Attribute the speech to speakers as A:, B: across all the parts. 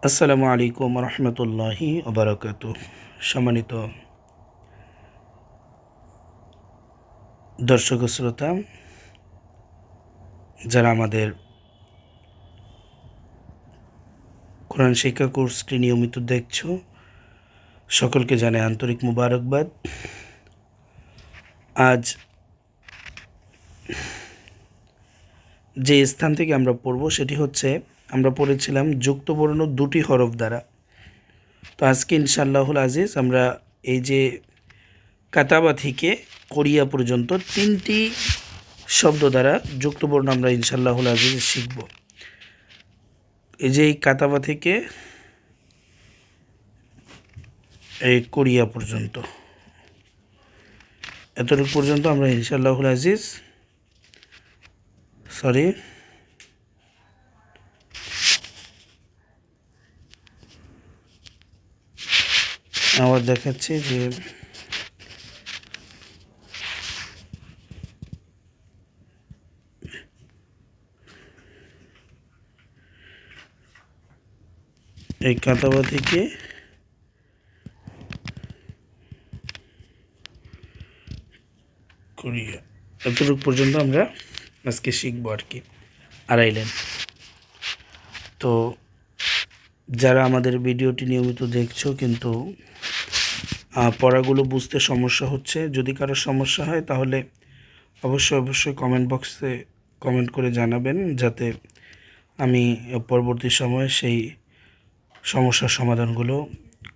A: আসসালামু আলাইকুম রহমতুল্লাহি ওবরাকাতু। সম্মানিত দর্শক শ্রোতা, যারা আমাদের কোরআন শিক্ষা কোর্সটি নিয়মিত দেখছো, সকলকে জানাই আন্তরিক মুবারকবাদ। আজ যে স্থান থেকে আমরা পড়ব সেটি হচ্ছে, আমরা পড়েছিলাম যুক্তবর্ণ দুটি হরফ দ্বারা। তো আজকে ইনশাআল্লাহুল আজিজ আমরা এই যে কাতাবা থেকে কোরিয়া পর্যন্ত তিনটি শব্দ দ্বারা যুক্তবর্ণ আমরা ইনশাআল্লাহুল আজিজ শিখব। এই যে এই কাতাবা থেকে এই কোরিয়া পর্যন্ত, এতটুকু পর্যন্ত আমরা ইনশাআল্লাহুল আজিজ আবার দেখাচ্ছি যে এই কাতাবা থেকে কোরিয়া এতটুকু পর্যন্ত আমরা আজকে শিখবো আর কি, আড়াই লাইন। তো যারা আমাদের ভিডিওটি নিয়মিত দেখছো কিন্তু পড়াগুলো বুঝতে সমস্যা হচ্ছে, যদি কারো সমস্যা হয় তাহলে অবশ্যই কমেন্ট বক্সে কমেন্ট করে জানাবেন, যাতে আমি পরবর্তী সময়ে সেই সমস্যার সমাধানগুলো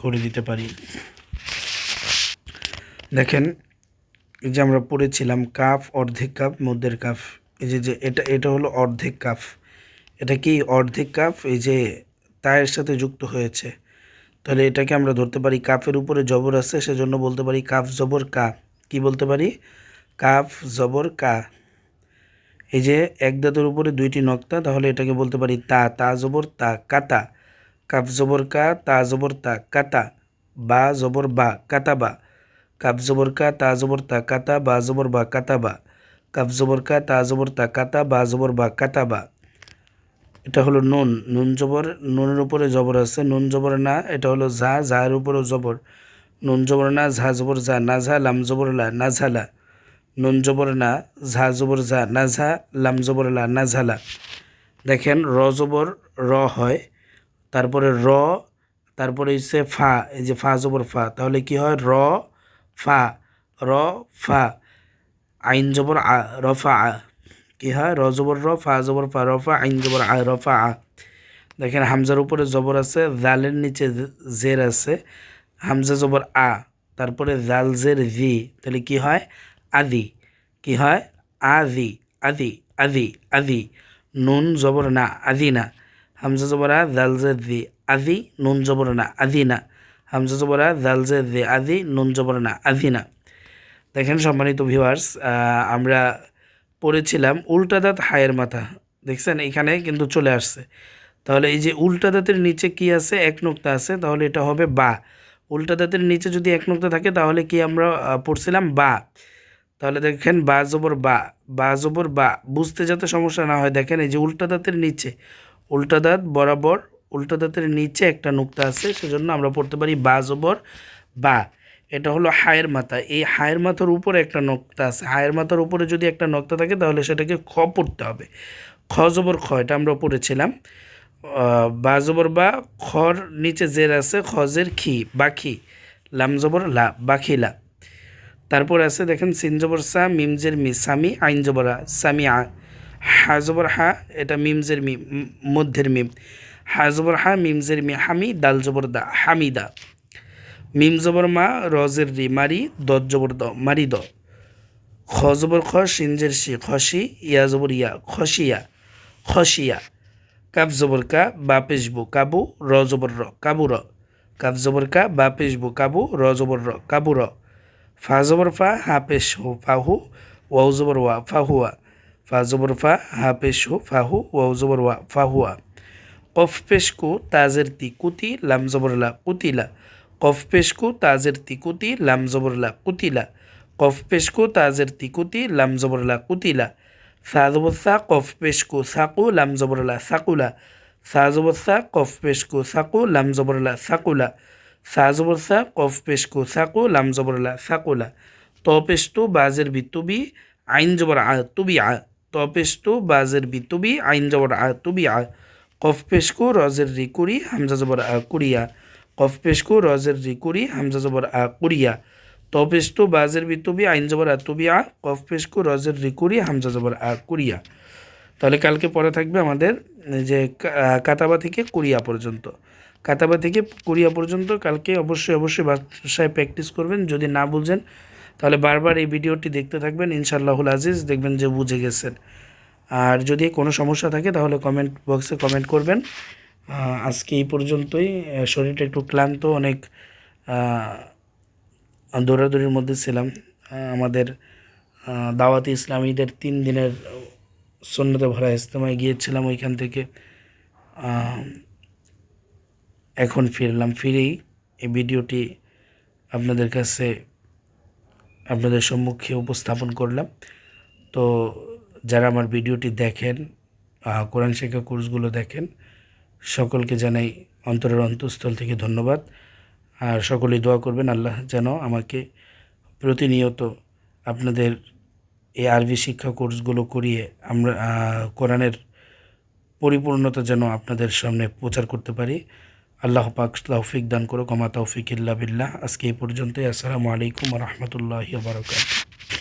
A: করে দিতে পারি। দেখেন, এই যে আমরা পড়েছিলাম কাফ, অর্ধেক কাফ, মধ্যের কাফ। এই যে এটা হলো অর্ধেক কাফ। এটা কি অর্ধেক কাফ? এই যে তায়ের সাথে যুক্ত হয়েছে, তাহলে এটাকে আমরা ধরতে পারি কাফের উপরে জবর আছে, সেজন্য বলতে পারি কাফ জবর কা। কি বলতে পারি? কাফ জবর কা। এই যে এক দাঁতের উপরে দুইটি নক্তা, তাহলে এটাকে বলতে পারি তা। তা জবর তা, কাতা। কাফ জবর কা, তা জবর তা, কাতা। বা জবর বা, কাতাবা। কাফ জবর কা, তা জবর তা, কাতা। বা জবর বা, কাতাবা। কাফ জবর কা, তা জবর তা, কাতা। বা জবর বা, কাতাবা। এটা হলো নুন। নুন জবর, নুনের উপরে জবর আছে। নুন জবর না, এটা হলো ঝা। ঝায়ের উপরেও জবর। নুন জবর না, ঝা জবর ঝা, না ঝা, লাম জবর লা, না ঝালা। নুন জবর না, ঝা জবর ঝা, না ঝা, লাম জবর লা, না ঝালা। দেখেন, র জবর র হয়, তারপরে র, তারপরে হচ্ছে ফা। এই যে ফা জবর ফা, তাহলে কি হয়? র ফা, র ফা। আইন জবর আ, রফা আ। কি হয়? র জবর র, ফা জবর ফা, রফা, আইন জবর আ, রফা আ। দেখেন, হামজার উপরে জবর আছে, জালের নিচে জের আছে। হামজা জবর আ, তারপরে জাল জের জি, তাহলে কি হয়? আদি। কি হয়? আদি, আদি, আদি, আদি। নুন জবর না, আদি না। হামজা জবর আ, জাল জের জি, আদি। নুন জবর না, আদি না। হামজা জবর আ, জাল জের জি, আদি। নুন জবর না, আদি না। দেখেন সম্মানিত ভিউয়ার্স, আমরা পড়েছিলাম উল্টা দাঁত হায়ের মাথা। দেখছেন, এখানে কিন্তু চলে আসছে। তাহলে এই যে উল্টা দাঁতের নিচে কি আছে? এক নোক্তা আছে, তাহলে এটা হবে বা। উল্টা দাঁতের নিচে যদি এক নোক্তা থাকে তাহলে কি আমরা পড়ছিলাম? বা। তাহলে দেখেন, বা জবর বা, বা জবর বা। বুঝতে যাতে সমস্যা না হয়, দেখেন এই যে উল্টা দাঁতের নিচে, উল্টা দাঁত বরাবর উল্টা দাঁতের নিচে একটা নোক্তা আছে, সেজন্য আমরা পড়তে পারি বা জবর বা। এটা হলো হায়ের মাথা। এই হায়ের মাথার উপরে একটা নোক্তা আছে। হায়ের মাথার উপরে যদি একটা নোক্তা থাকে তাহলে সেটাকে খ পড়তে হবে। খ জবর খ, এটা আমরা পড়েছিলাম। বা জবর বা, খর নিচে জের আছে, খজের খি, বাখি। লাম জবর লা, বাখিলা। তারপর আছে দেখেন সিন জবর সা, মিমজের মি, সামি। আইন জবর আ, সামি আ। হা জবর হা, এটা মিমজের মি, মধ্যের মিম। হা জবর হা, মিমজের মি, হামি। দাল জবর দা, হামিদা। মিম জবর মা, রজের রি, মারি। দত জবর দ, মারি দ। খ জবর খ, সিনজের শি, খসি। ইয়া জবর ইয়া, খসিয়া, খসিয়া। কাফ জবর কা, বা পেশবু, কাবু। র জবর র, কাবু র। কাফ জবর কা, বা পেশবু, কাবু। র জবর র, কাবু র। ফা জবর ফা, হা পেশ হু, ফাহু। ওয়াও জবর ওয়া, ফাহুয়া। ফা জবর ফা, হা পেশ হু, ফাহু। ওয়াও জবর ওয়া, ফাহুয়া। কফ পেশকু, তাজের তি, কুতি। লাম জবর লা, কুতিলা। কফ পেশকু, তাজের তি, কুতি। লাম জবর লা, কুতিলা। কফ পেশকু, তাজের তি, কুতি। লাম জবর লা, কুতিলা। সা জবর সা, কফ পেশকু, সাকু। লাম জবর লা, সাকুলা। সা জবর সা কফ পেশ কু সাকু লাম জবর লা সাকুলা সা জবর সা কফ পেশ কু সাকু লাম জবর লা সাকুলা ত পেশ তু বাজের বি তুবি আইন জবর আ তুবি আ ত পেশ তু বাজের বি তুবি আইন জবর আ তুবি আ কফ পেশ কু রজের রি কুরি হামজা জবর আ কুরিয়া কফ পেশ কু রজের রি কুরি হামজা জবর আ কুরিয়া ত পেশ তু বাজের বি তুবি আইন জবর আ তুবি আ কফ পেশ কু রজের রি কুরি হামজা জবর আ কুরিয়া। তাহলে কালকে পড়া থাকবে আমাদের যে কাতাবা থেকে কোরিয়া পর্যন্ত। কাতাবা থেকে কোরিয়া পর্যন্ত কালকে অবশ্যই বাসায় প্র্যাকটিস করবেন। যদি না বুঝেন তাহলে বারবার এই ভিডিওটি দেখতে থাকবেন, ইনশাআল্লাহুল আজিজ দেখবেন যে বুঝে গেছেন। আর যদি কোনো সমস্যা থাকে তাহলে কমেন্ট বক্সে কমেন্ট করবেন। আজকে এই পর্যন্তই। শরীরটা একটু ক্লান্ত, অনেক দৌড়াদৌড়ির মধ্যে ছিলাম। আমাদের দাওয়াতি ইসলামীদের 3 দিনের সুন্নতে ভরা ইজতেমায় গিয়েছিলাম, ওইখান থেকে এখন ফিরলাম। ফিরেই এই ভিডিওটি আপনাদের কাছে আপনাদের সম্মুখে উপস্থাপন করলাম। তো যারা আমার ভিডিওটি দেখেন, কোরআন শিক্ষা কোর্সগুলো দেখেন, সকলকে জানাই অন্তরের অন্তঃস্থল থেকে ধন্যবাদ। আর সকলেই দোয়া করবেন আল্লাহ যেন আমাকে প্রতিনিয়ত আপনাদের এই আরবি শিক্ষা কোর্সগুলো করিয়ে আমরা কোরআনের পরিপূর্ণতা যেন আপনাদের সামনে প্রচার করতে পারি। আল্লাহ পাক তৌফিক দান করুক। ওয়া মা তৌফিক ইল্লা বিল্লাহ। আজকে এই পর্যন্তই। আসসালামু আলাইকুম ওয়া রাহমাতুল্লাহি ওয়া বারাকাতুহু।